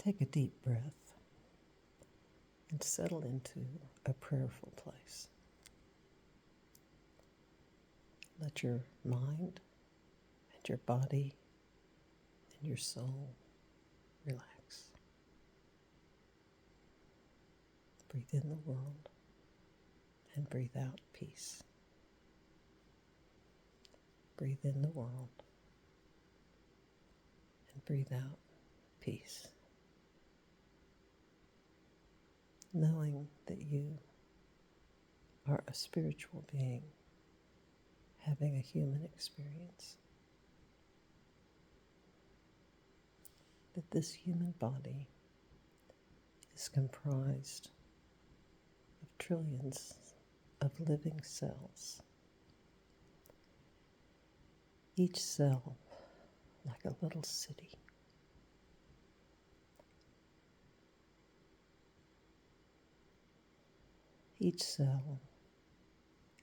Take a deep breath and settle into a prayerful place. Let your mind and your body and your soul relax. Breathe in the world and breathe out peace. Breathe in the world and breathe out peace. Knowing that you are a spiritual being having a human experience. That this human body is comprised of trillions of living cells. Each cell like a little city. Each cell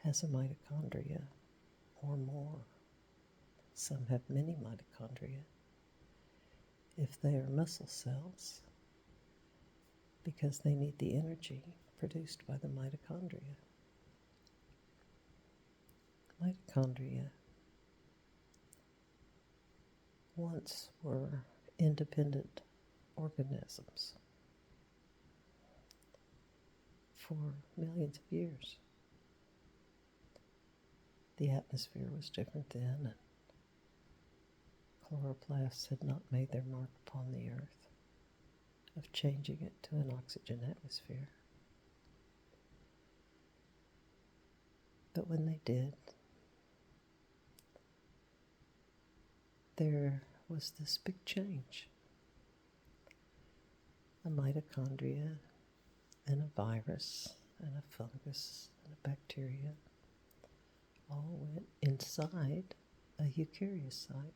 has a mitochondria or more. Some have many mitochondria if they are muscle cells, because they need the energy produced by the mitochondria. Mitochondria once were independent organisms for millions of years. The atmosphere was different then, and chloroplasts had not made their mark upon the earth of changing it to an oxygen atmosphere. But when they did, there was this big change. A mitochondria and a virus and a fungus and a bacteria all went inside a eukaryocyte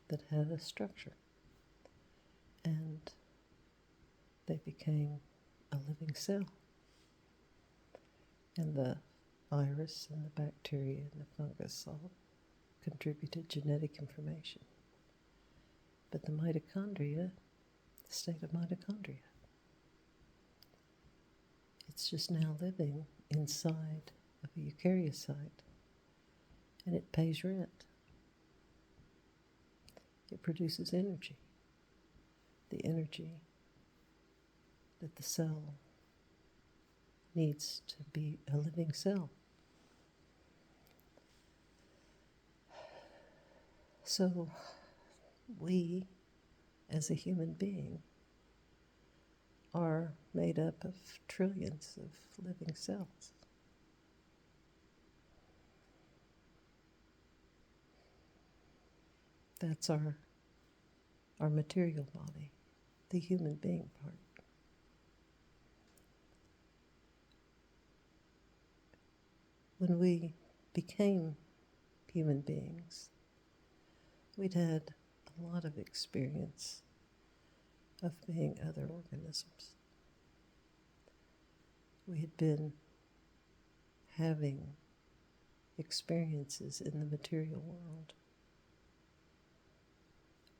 that had a structure, and they became a living cell. And the virus and the bacteria and the fungus all contributed genetic information. But the mitochondria stayed a mitochondria. It's just now living inside of a eukaryocyte, and it pays rent. It produces energy, the energy that the cell needs to be a living cell. So we, as a human being, are made up of trillions of living cells. That's our material body, the human being part. When we became human beings, we'd had a lot of experience of being other organisms. We had been having experiences in the material world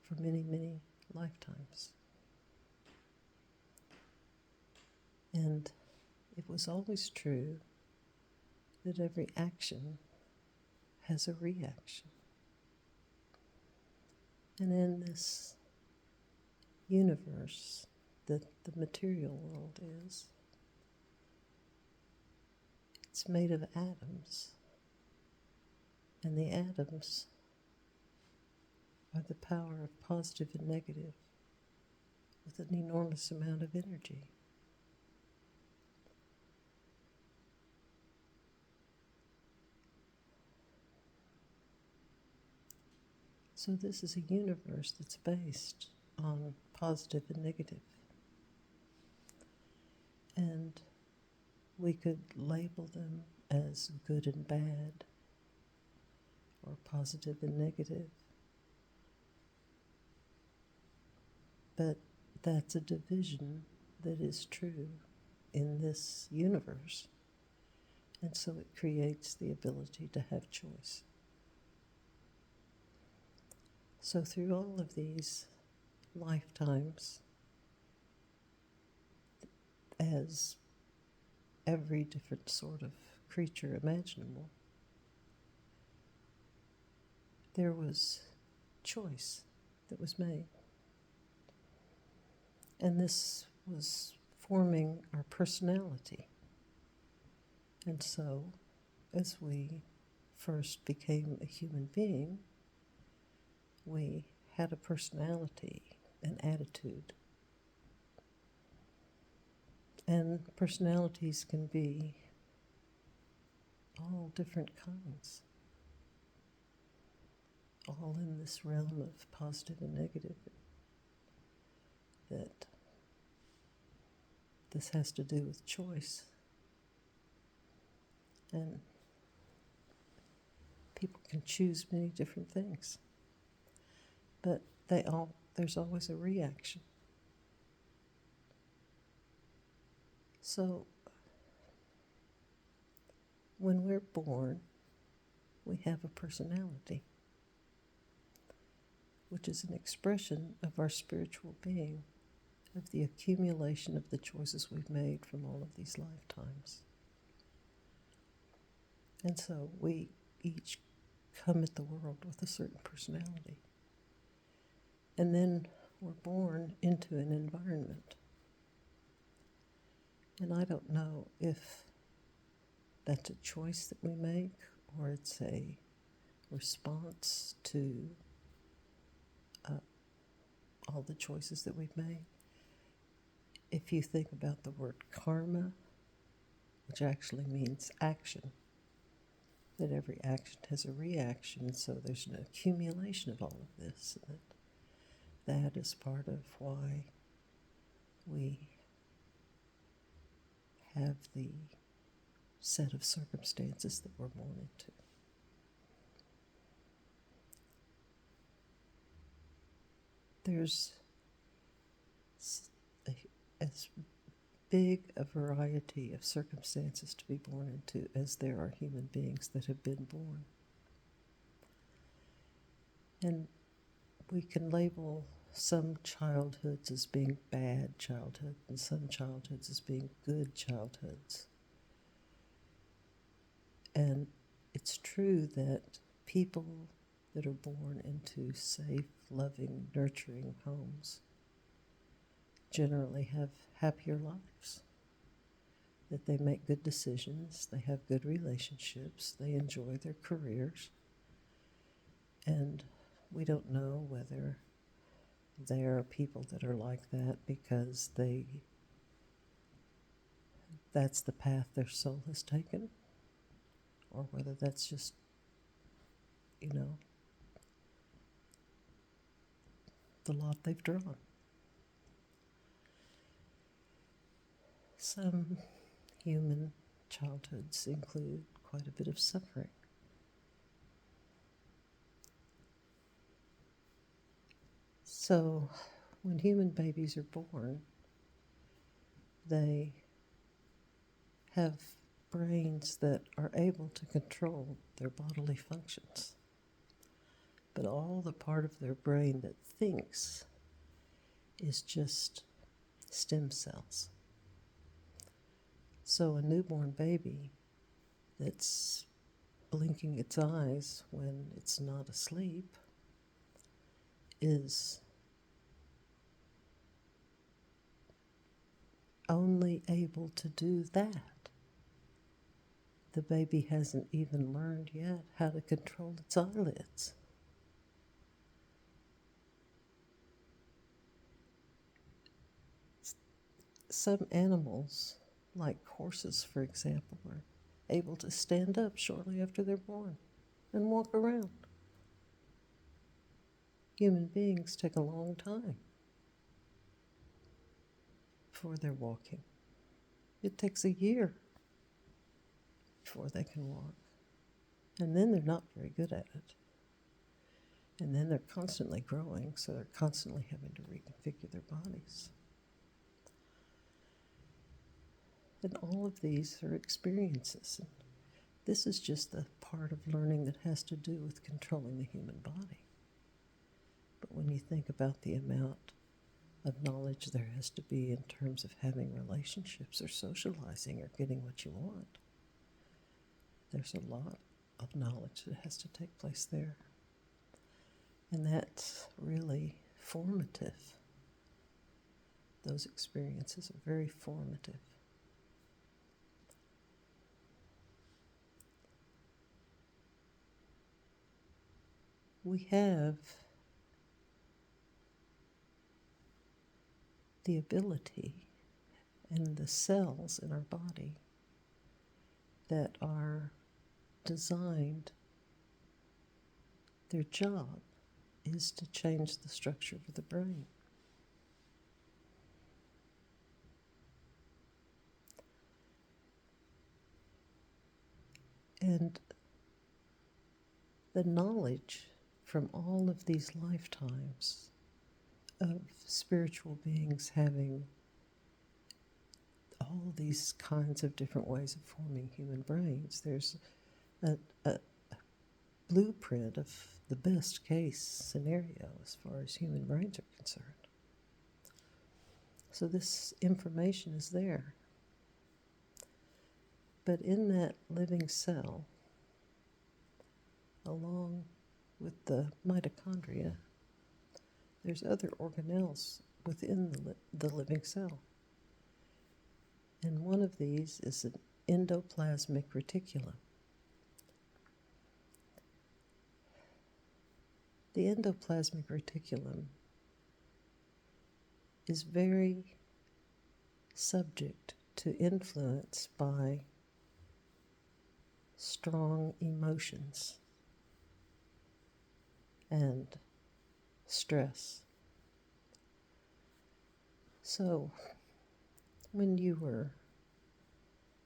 for many, many lifetimes. And it was always true that every action has a reaction. And in this universe that the material world is, it's made of atoms. And the atoms are the power of positive and negative with an enormous amount of energy. So this is a universe that's based on positive and negative. And we could label them as good and bad, or positive and negative. But that's a division that is true in this universe. And so it creates the ability to have choice. So through all of these lifetimes as every different sort of creature imaginable, there was choice that was made. And this was forming our personality. And so, as we first became a human being, we had a personality, an attitude. And personalities can be all different kinds, all in this realm of positive and negative, that this has to do with choice. And people can choose many different things, but there's always a reaction. So when we're born, we have a personality, which is an expression of our spiritual being, of the accumulation of the choices we've made from all of these lifetimes. And so we each come at the world with a certain personality. And then we're born into an environment. And I don't know if that's a choice that we make or it's a response to all the choices that we've made. If you think about the word karma, which actually means action, that every action has a reaction, so there's an accumulation of all of this. That is part of why we have the set of circumstances that we're born into. There's as big a variety of circumstances to be born into as there are human beings that have been born. And we can label some childhoods as being bad childhoods and some childhoods as being good childhoods. And it's true that people that are born into safe, loving, nurturing homes generally have happier lives, that they make good decisions, they have good relationships, they enjoy their careers, and we don't know whether there are people that are like that because that's the path their soul has taken, or whether that's just, the lot they've drawn. Some human childhoods include quite a bit of suffering. So when human babies are born, they have brains that are able to control their bodily functions. But all the part of their brain that thinks is just stem cells. So a newborn baby that's blinking its eyes when it's not asleep is only able to do that. The baby hasn't even learned yet how to control its eyelids. Some animals, like horses, for example, are able to stand up shortly after they're born and walk around. Human beings take a long time before they're walking. It takes a year before they can walk. And then they're not very good at it. And then they're constantly growing, so they're constantly having to reconfigure their bodies. And all of these are experiences. And this is just the part of learning that has to do with controlling the human body. But when you think about the amount of knowledge there has to be in terms of having relationships or socializing or getting what you want. There's a lot of knowledge that has to take place there. And that's really formative. Those experiences are very formative. We have the ability and the cells in our body that are designed, their job is to change the structure of the brain. And the knowledge from all of these lifetimes of spiritual beings having all these kinds of different ways of forming human brains, there's a blueprint of the best case scenario as far as human brains are concerned. So this information is there. But in that living cell, along with the mitochondria, there's other organelles within the living cell. And one of these is an endoplasmic reticulum. The endoplasmic reticulum is very subject to influence by strong emotions and stress. So, when you were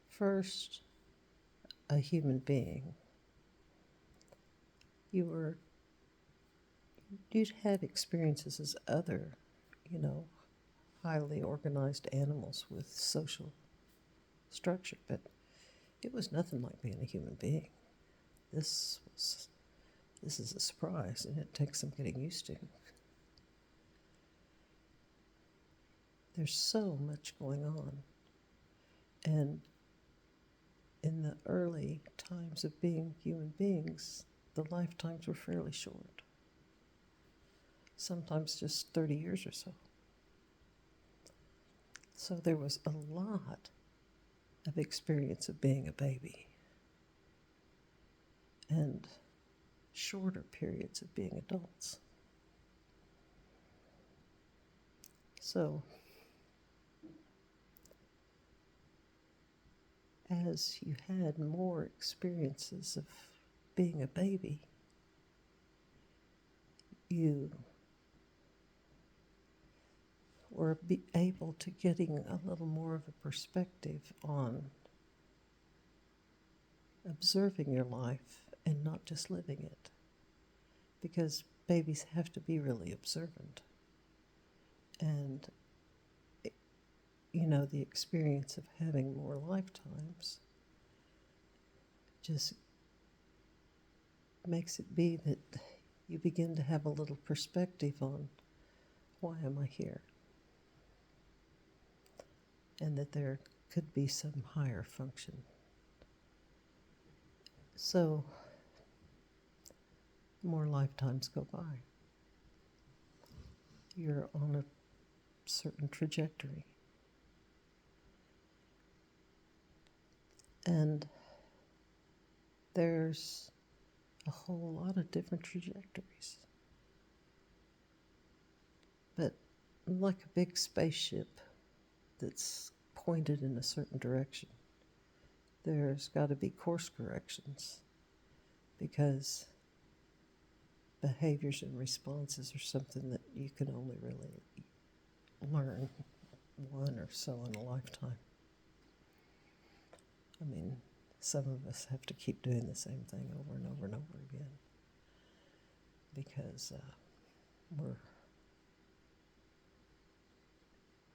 first a human being, you'd had experiences as other, highly organized animals with social structure, but it was nothing like being a human being. This is a surprise, and it takes some getting used to. There's so much going on. And in the early times of being human beings, the lifetimes were fairly short. Sometimes just 30 years or so. So there was a lot of experience of being a baby and shorter periods of being adults. So as you had more experiences of being a baby, you were able to getting a little more of a perspective on observing your life and not just living it. Because babies have to be really observant. And, the experience of having more lifetimes just makes it be that you begin to have a little perspective on why am I here? And that there could be some higher function. So, more lifetimes go by. You're on a certain trajectory. And there's a whole lot of different trajectories. But like a big spaceship that's pointed in a certain direction, there's got to be course corrections, because behaviors and responses are something that you can only really learn one or so in a lifetime. I mean, some of us have to keep doing the same thing over and over and over again because we're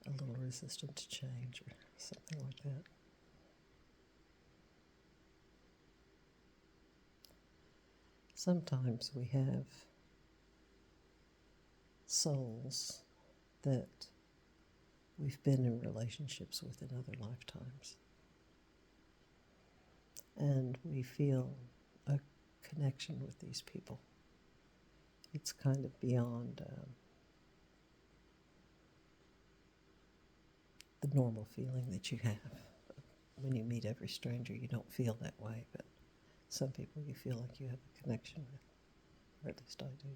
a little resistant to change or something like that. Sometimes we have souls that we've been in relationships with in other lifetimes. And we feel a connection with these people. It's kind of beyond the normal feeling that you have. When you meet every stranger, you don't feel that way, but some people you feel like you have a connection with, or at least I do.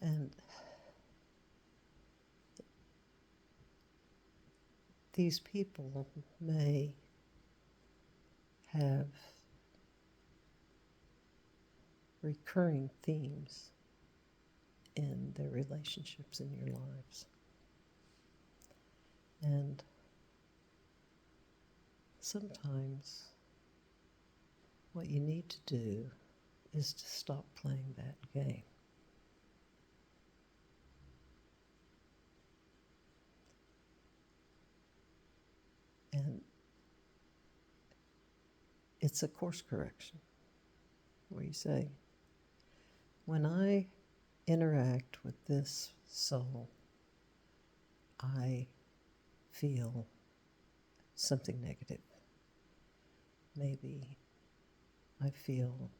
And these people may have recurring themes in their relationships in your lives. And sometimes what you need to do is to stop playing that game. And it's a course correction where you say, when I interact with this soul, I feel something negative. Maybe I feel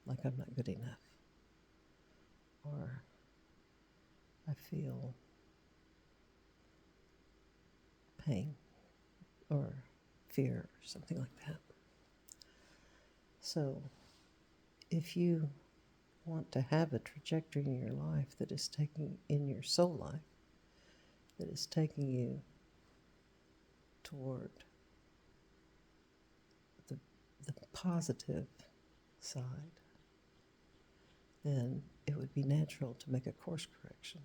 like I'm not good enough, or I feel pain or fear or something like that. So if you want to have a trajectory in your life that is taking, in your soul life, that is taking you toward the positive side, then it would be natural to make a course correction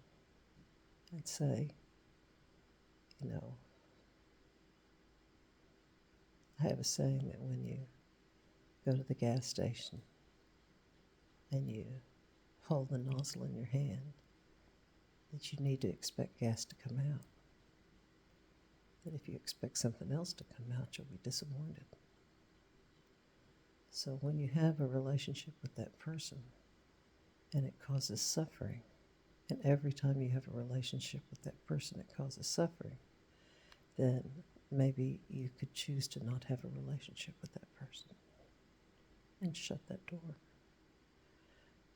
and say, I have a saying that when you go to the gas station and you hold the nozzle in your hand, that you need to expect gas to come out. That if you expect something else to come out, you'll be disappointed. So when you have a relationship with that person and it causes suffering, and every time you have a relationship with that person it causes suffering, then maybe you could choose to not have a relationship with that person and shut that door.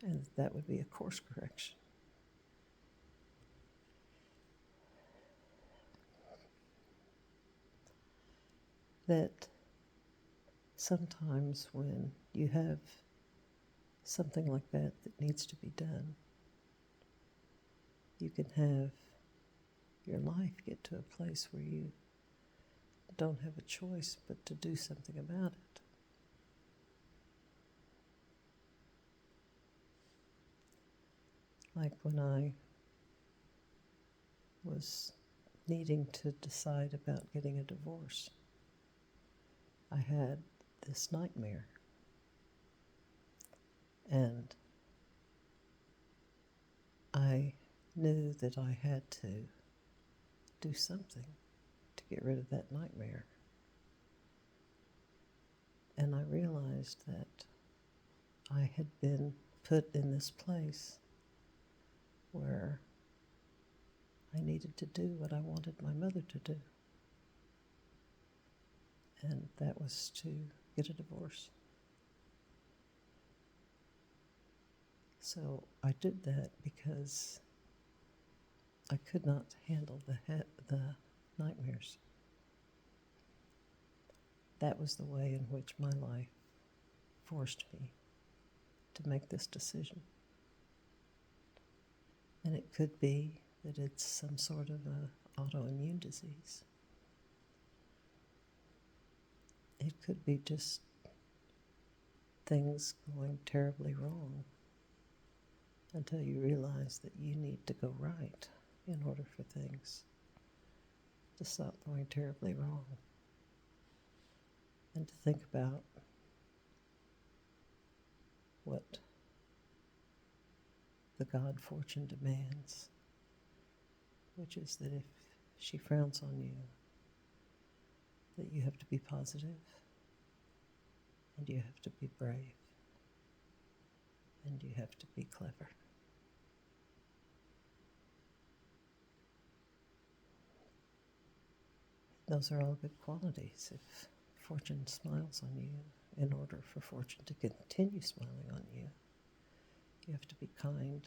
And that would be a course correction. That sometimes when you have something like that that needs to be done, you can have your life get to a place where you don't have a choice but to do something about it. Like when I was needing to decide about getting a divorce, I had this nightmare. And I knew that I had to do something to get rid of that nightmare. And I realized that I had been put in this place where I needed to do what I wanted my mother to do. And that was to get a divorce. So I did that because I could not handle the nightmares. That was the way in which my life forced me to make this decision. And it could be that it's some sort of an autoimmune disease. It could be just things going terribly wrong until you realize that you need to go right in order for things to stop going terribly wrong. And to think about what the God fortune demands, which is that if she frowns on you, that you have to be positive, and you have to be brave, and you have to be clever. Those are all good qualities. If fortune smiles on you, in order for fortune to continue smiling on you, you have to be kind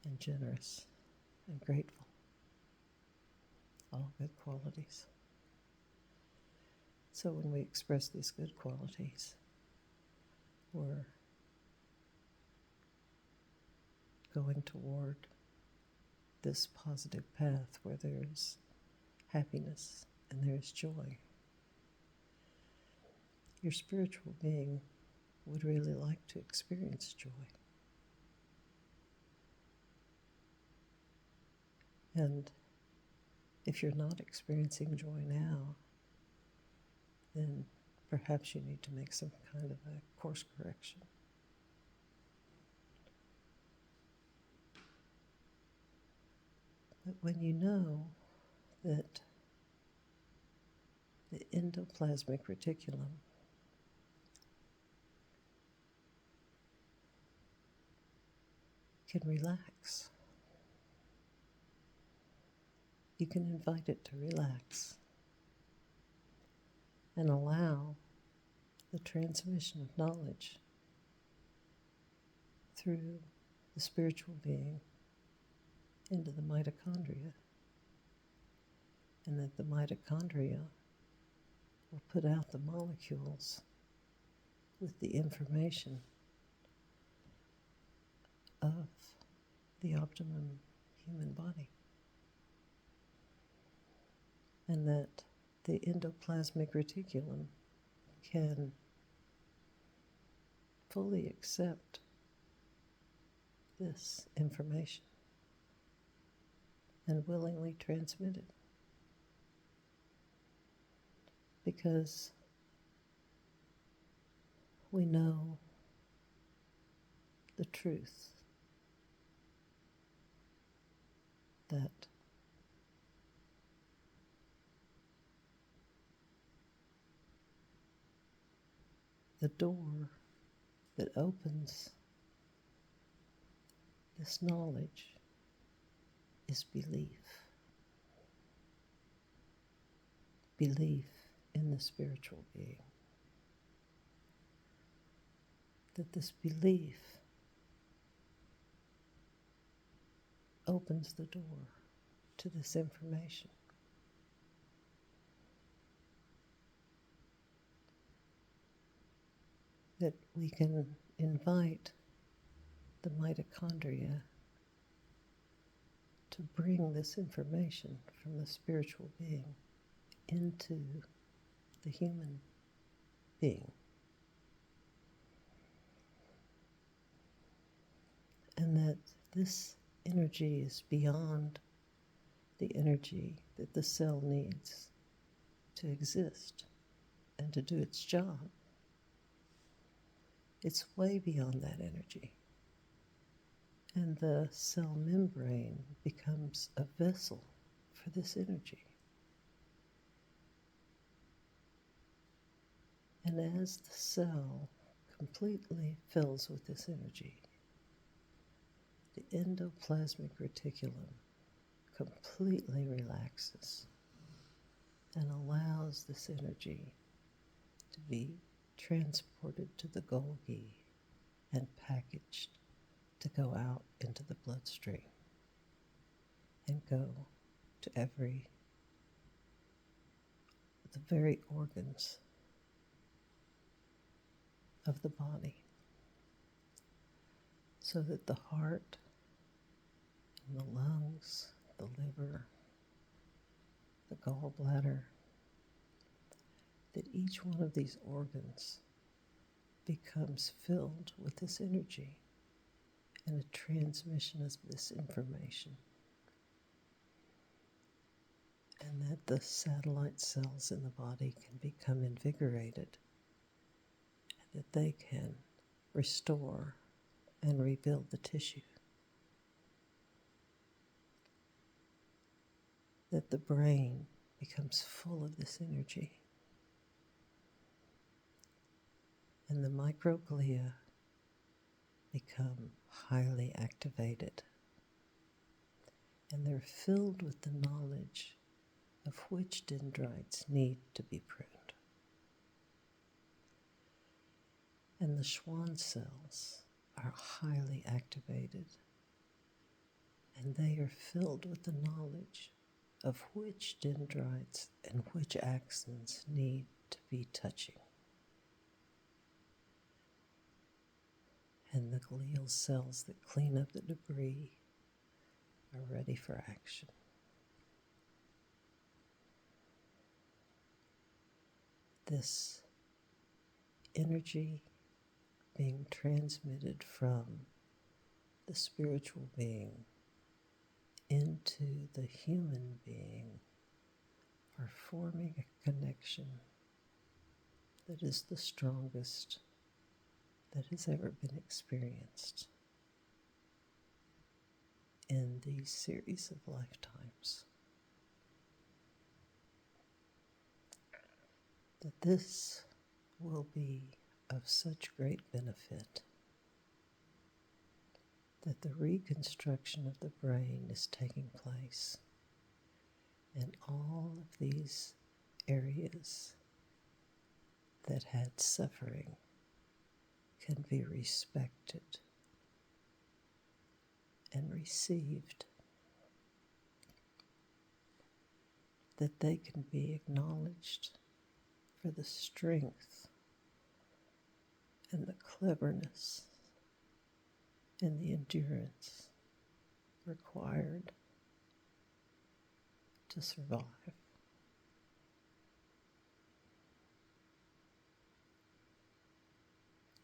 and generous and grateful. All good qualities. So when we express these good qualities, we're going toward this positive path where there is happiness and there is joy. Your spiritual being would really like to experience joy. And if you're not experiencing joy now, then perhaps you need to make some kind of a course correction. But when you know that the endoplasmic reticulum can relax, you can invite it to relax and allow the transmission of knowledge through the spiritual being into the mitochondria, and that the mitochondria will put out the molecules with the information of the optimum human body, and that the endoplasmic reticulum can fully accept this information and willingly transmit it, because we know the truth that the door that opens this knowledge is belief. Belief in the spiritual being. That this belief opens the door to this information. That we can invite the mitochondria to bring this information from the spiritual being into the human being. And that this energy is beyond the energy that the cell needs to exist and to do its job. It's way beyond that energy. And the cell membrane becomes a vessel for this energy. And as the cell completely fills with this energy, the endoplasmic reticulum completely relaxes and allows this energy to be transported to the Golgi and packaged to go out into the bloodstream and go to the very organs of the body, so that the heart and the lungs, the liver, the gallbladder, that each one of these organs becomes filled with this energy and a transmission of this information, and that the satellite cells in the body can become invigorated, and that they can restore and rebuild the tissue, that the brain becomes full of this energy, and the microglia become highly activated, and they're filled with the knowledge of which dendrites need to be pruned. And the Schwann cells are highly activated, and they are filled with the knowledge of which dendrites and which axons need to be touching. And the glial cells that clean up the debris are ready for action. This energy being transmitted from the spiritual being into the human being are forming a connection that is the strongest that has ever been experienced in these series of lifetimes. That this will be of such great benefit that the reconstruction of the brain is taking place, and all of these areas that had suffering can be respected and received, that they can be acknowledged for the strength and the cleverness and the endurance required to survive.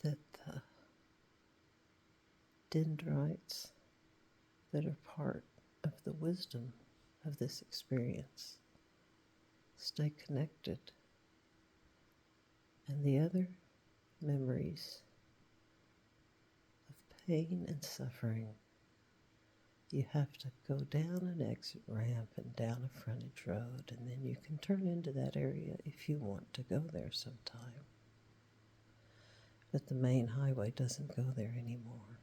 That the dendrites that are part of the wisdom of this experience stay connected, and the other memories of pain and suffering, you have to go down an exit ramp and down a frontage road, and then you can turn into that area if you want to go there sometime. But the main highway doesn't go there anymore.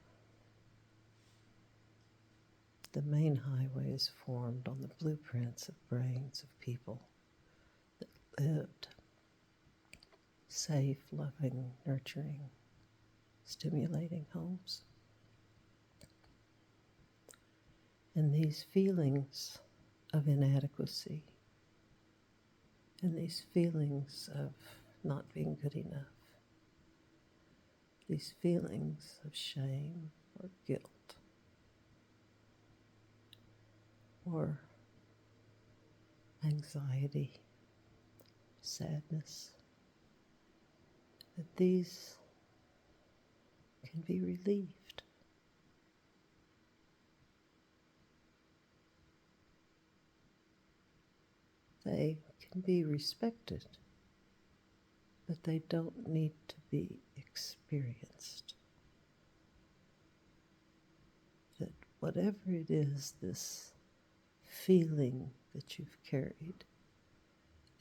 The main highway is formed on the blueprints of brains of people that lived safe, loving, nurturing, stimulating homes. And these feelings of inadequacy and these feelings of not being good enough, these feelings of shame or guilt or anxiety, sadness, that these can be relieved. They can be respected, but they don't need to be experienced. That whatever it is, this feeling that you've carried,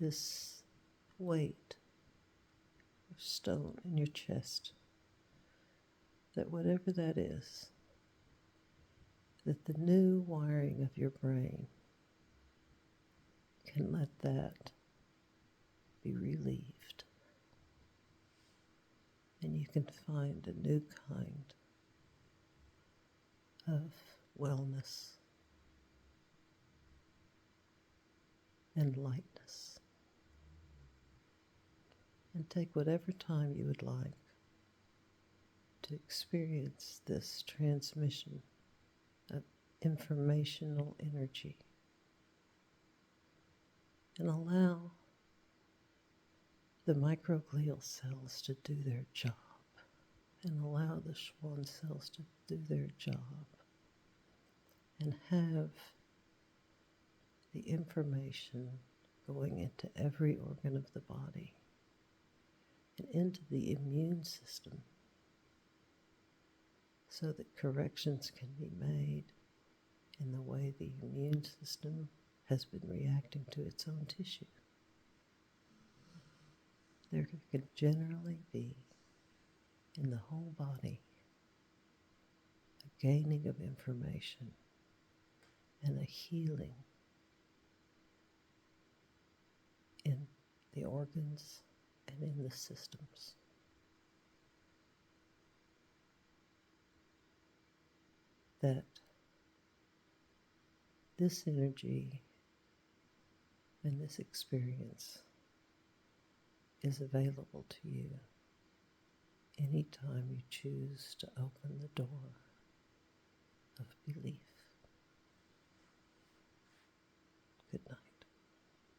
this weight of stone in your chest, that whatever that is, that the new wiring of your brain can let that be relieved. And you can find a new kind of wellness and lightness. And take whatever time you would like to experience this transmission of informational energy, and allow the microglial cells to do their job, and allow the Schwann cells to do their job, and have the information going into every organ of the body and into the immune system, so that corrections can be made in the way the immune system has been reacting to its own tissue. There can generally be in the whole body a gaining of information and a healing in the organs and in the systems. That this energy and this experience is available to you anytime you choose to open the door of belief. Good night.